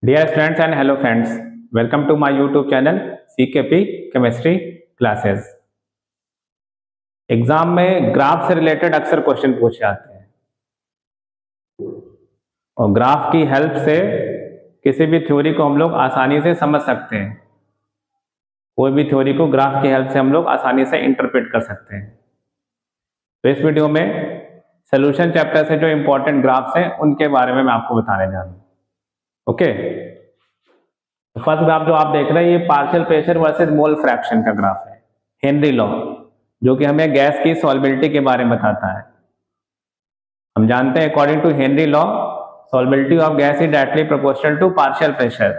Dear students and hello friends, welcome to my YouTube channel CKP Chemistry Classes। Exam में graph से related अक्सर question पूछे जाते हैं और ग्राफ की हेल्प से किसी भी थ्योरी को हम लोग आसानी से समझ सकते हैं। कोई भी थ्योरी को ग्राफ की हेल्प से हम लोग आसानी से इंटरप्रेट कर सकते हैं। तो इस वीडियो में सोल्यूशन चैप्टर से जो इंपॉर्टेंट ग्राफ्स हैं उनके बारे में मैं आपको बताने जा रहा हूँ। ओके, फर्स्ट ग्राफ जो आप देख रहे हैं ये partial pressure versus mole fraction का ग्राफ है, हेनरी लॉ, जो कि हमें गैस की सॉल्बिलिटी के बारे में बताता है। हम जानते हैं according to Henry law solubility of gas is directly proportional to partial pressure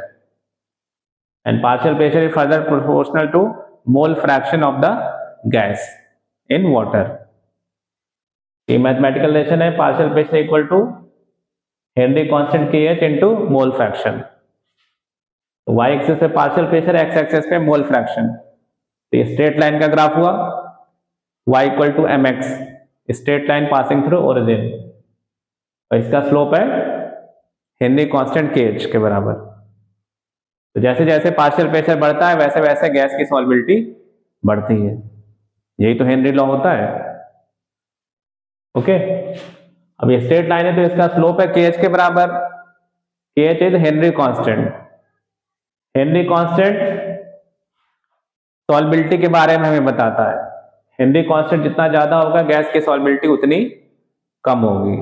and partial pressure is further proportional to mole fraction of the gas in water. ये मैथमेटिकल रिलेशन है, partial pressure equal to Henry constant KH into mole fraction. Y axis पे partial pressure, X axis पे mole fraction. तो ये straight line का graph हुआ, y equal to mx, straight line passing through origin, और इसका slope है Henry constant KH के बराबर। तो जैसे जैसे पार्शियल प्रेशर बढ़ता है वैसे वैसे गैस की सॉल्बिलिटी बढ़ती है, यही तो हेनरी लॉ होता है। ओके, अब ये स्ट्रेट लाइन है तो इसका स्लोप है KH के बराबर। KH is Henry constant. Henry constant solubility के बारे में हमें बताता है। हेनरी कांस्टेंट जितना ज्यादा होगा गैस की सॉल्बिलिटी उतनी कम होगी।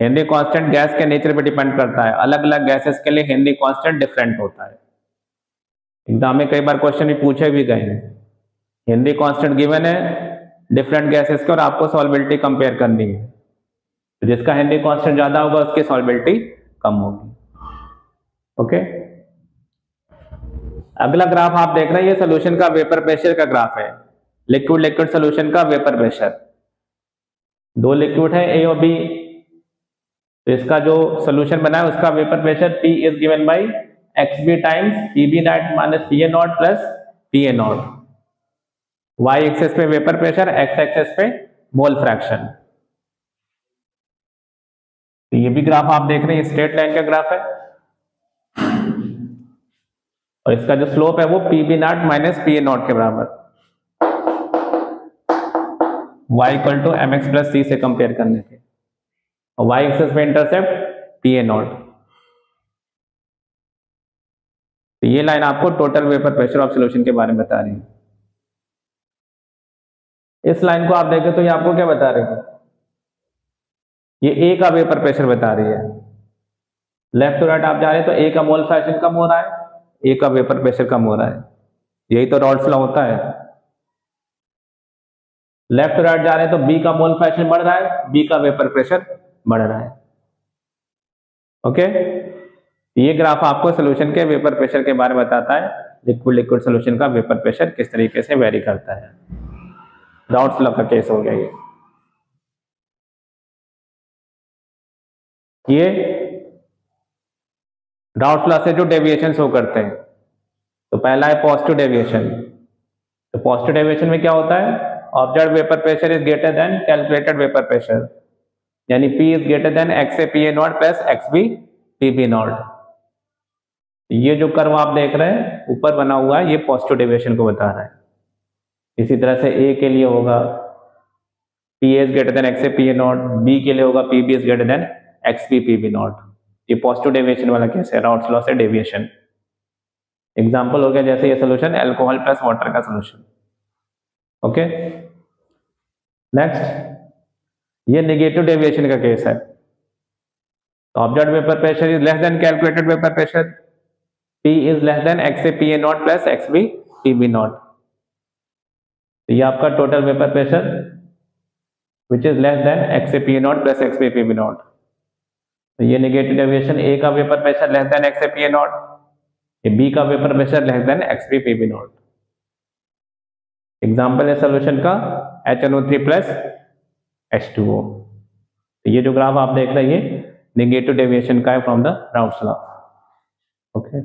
हेनरी कांस्टेंट गैस के नेचर पे डिपेंड करता है, अलग अलग गैसेस के लिए हेनरी कांस्टेंट डिफरेंट होता है। एग्जाम में कई बार क्वेश्चन भी पूछे भी गए हैं, हेनरी कांस्टेंट गिवन है डिफरेंट गैसेस के और आपको सॉल्बिलिटी कंपेयर करनी है, तो जिसका हेनरी कांस्टेंट ज्यादा होगा उसकी सॉल्बिलिटी कम होगी। ओके, अगला ग्राफ आप देख रहे हैं ये सोल्यूशन का वेपर प्रेशर का ग्राफ है, लिक्विड लिक्विड सोल्यूशन का वेपर प्रेशर। दो लिक्विड है A और B, तो इसका जो सोल्यूशन बना है उसका vapour pressure P is given by XB times PB naught minus PA not plus PA not. Y axis पे वेपर प्रेशर, X एक्सिस पे मोल फ्रैक्शन। तो ये भी ग्राफ आप देख रहे हैं स्ट्रेट लाइन का ग्राफ है और इसका जो स्लोप है वो PB naught minus PA naught के बराबर। y equal to mx plus c से कंपेयर करने के, और y एक्सिस पे इंटरसेप्ट PA नॉट। तो ये लाइन आपको total vapour pressure of solution के बारे में बता रही है। इस लाइन को आप देखें तो ये आपको क्या बता रही है, ये A का वेपर प्रेशर बता रही है। लेफ्ट टू राइट आप जा रहे हैं तो A का मोल फ्रैक्शन कम हो रहा है, A का वेपर प्रेशर कम हो रहा है, यही तो रॉल्स लॉ होता है। लेफ्ट टू राइट जा रहे हैं तो B का मोल फ्रैक्शन बढ़ रहा है, B का वेपर प्रेशर बढ़ रहा है। ओके, ये ग्राफ आपको सॉल्यूशन के वेपर प्रेशर के बारे में बताता है, लिक्विड लिक्विड सॉल्यूशन का वेपर प्रेशर किस तरीके से वेरी करता है। राउल्स लॉ का केस हो गया ये राउल्स लॉ से जो डेविएशन शो करते हैं, तो पहला है पॉजिटिव डेविएशन। तो पॉजिटिव डेविएशन में क्या होता है, observe vapour pressure is greater than calculated vapour pressure, यानी P is greater than XA PA not plus XB PB not. ये जो कर्व आप देख रहे हैं ऊपर बना हुआ है ये पॉजिटिव डेविएशन को बता रहा है। इसी तरह से A के लिए होगा P is greater than XA PA not, B के लिए होगा PB is greater than XB PB not. ये पॉजिटिव डेविएशन वाला केस है, राउल्स लॉ से डेविएशन। एग्जाम्पल हो गया जैसे ये सोल्यूशन अल्कोहल प्लस वाटर का सोल्यूशन। ओके, नेक्स्ट ये नेगेटिव डेविएशन का केस है। Observed vapour pressure is less than calculated vapour pressure, P is less than XA PA not plus XB PB not. ये आपका total vapour pressure which is less than XA PA not plus XB PB not. तो ये negative deviation, A का vapour pressure less than XA PA not, ये B का vapour pressure less than XB PB not. Example है solution का HNO3 plus H2O। तो ये जो ग्राफ आप देख रहे हैं ये नेगेटिव डेविएशन का है from the Raoult's law. Okay,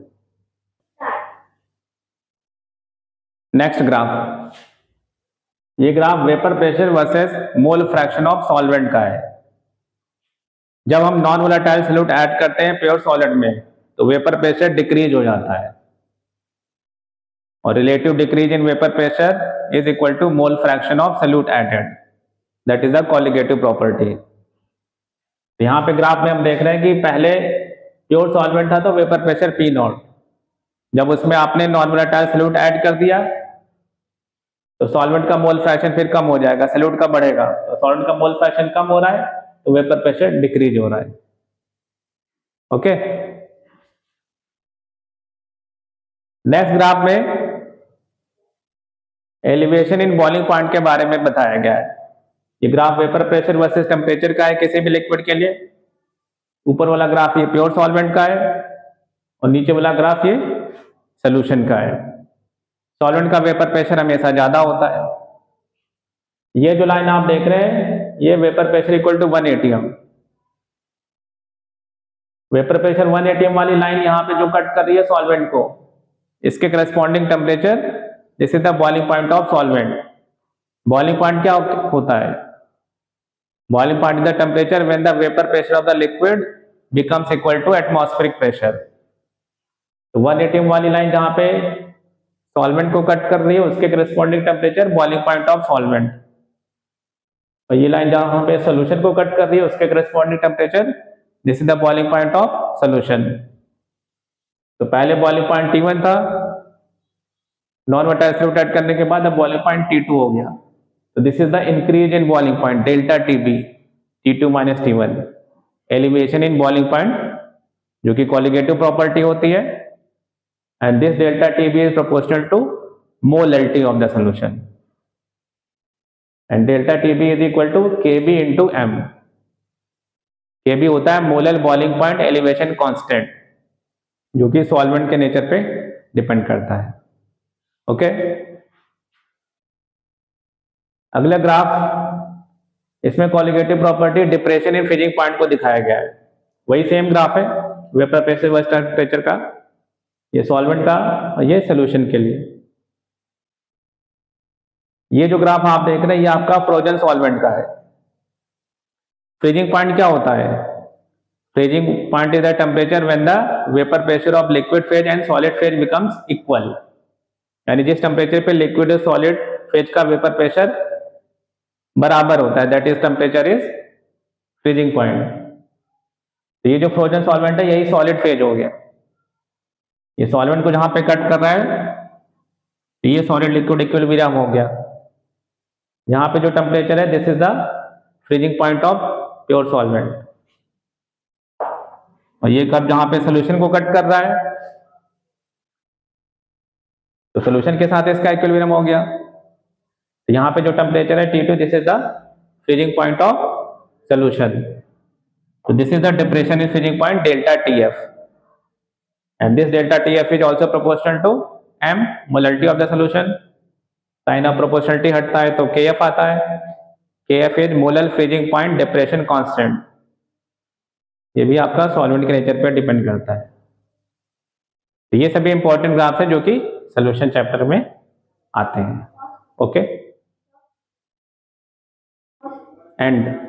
next graph, ये graph vapour pressure versus mole fraction of solvent का है। जब हम नॉन वोलेटाइल सॉल्यूट ऐड करते हैं प्योर सॉलिड में तो वेपर प्रेशर डिक्रीज हो जाता है, और relative decrease in vapour pressure is equal to mole fraction of solute added, that is the colligative property. यहाँ पे ग्राफ में हम देख रहे हैं कि पहले प्योर सॉल्वेंट था तो वेपर प्रेशर पी नॉट, जब उसमें आपने नॉन वोलेटाइल सॉल्यूट ऐड कर दिया तो सॉल्वेंट का मोल फ्रैक्शन फिर कम हो जाएगा, सॉल्यूट का बढ़ेगा, तो सॉल्वेंट का मोल फ्रैक्शन कम हो रहा है तो वेपर प्रेशर डिक्रीज हो रहा है। ओके, नेक्स्ट ग्राफ में एलिवेशन इन बॉइलिंग पॉइंट के बारे में बताया गया है। ये graph vapour pressure versus temperature का है किसी भी लिक्विड के लिए। ऊपर वाला ग्राफ ये प्योर सॉल्वेंट का है और नीचे वाला ग्राफ ये सॉल्यूशन का है। सॉल्वेंट का वेपर प्रेशर हमेशा ज्यादा होता है। ये जो लाइन आप देख रहे हैं ये vapour pressure equal to 1 atm, vapour pressure 1 atm वाली लाइन यहाँ पे जो कट कर रही है सॉल्वेंट को, इसके corresponding temperature, this is the boiling point of solvent. Boiling point क्या होता है? Boiling point is the temperature when the vapour pressure of the liquid becomes equal to atmospheric pressure. तो 1 atm वाली लाइन जहाँ पे solvent को cut कर रही है उसके corresponding temperature boiling point of solvent, और ये लाइन जहाँ पे सॉल्यूशन को कट कर रही है उसके corresponding temperature, this is the boiling point of solution. तो पहले बॉइलिंग पॉइंट T1 था, नॉन वोलेटाइल सॉल्यूट ऐड करने के बाद अब बॉइलिंग पॉइंट T2 हो गया। तो this is the increase in boiling point delta TB, T2 minus T1, elevation in boiling point जो कि कॉलिगेटिव प्रॉपर्टी होती है, and this delta TB is proportional to molality of the solution, and delta TB is equal to Kb into m। Kb होता है molal boiling point elevation constant जो कि solvent के nature पे डिपेंड करता है। ओके, अगला ग्राफ, इसमें colligative property depression in freezing point को दिखाया गया है। वही सेम ग्राफ है वेपर प्रेशर वर्सेस टेम्परेचर का, ये सॉल्वेंट का और ये सॉल्यूशन के लिए। ये जो ग्राफ आप देख रहे हैं ये आपका फ्रोजन सॉल्वेंट का है। फ्रीजिंग पॉइंट क्या होता है? Freezing point is the temperature when the vapour pressure of liquid phase and solid phase becomes equal, यानी जिस टेम्परेचर पे लिक्विड और सॉलिड फेज का वेपर प्रेशर बराबर होता है, that is temperature is freezing point. तो ये जो फ्रोजन सॉल्वेंट है यही सॉलिड फेज हो गया। ये सॉल्वेंट को जहां पे कट कर रहा है तो ये सॉलिड लिक्विड इक्विलिब्रियम हो गया। यहाँ पे जो टेम्परेचर है this is the freezing point of pure solvent, और ये कर्व जहां पे सॉल्यूशन को कट कर रहा है तो सॉल्यूशन के साथ इसका इक्विलिब्रियम हो गया। तो यहाँ पे जो टेम्परेचर है T2, this is the freezing point of solution. तो this is the depression in freezing point delta TF, and this delta TF is also proportional to m, molality of the solution। Sign of proportionality हटता है तो KF आता है। KF is molal freezing point depression constant. ये भी आपका solvent के nature पर डिपेंड करता है। तो ये सभी इंपॉर्टेंट ग्राफ्स हैं जो कि सॉल्यूशन चैप्टर में आते हैं। Okay, and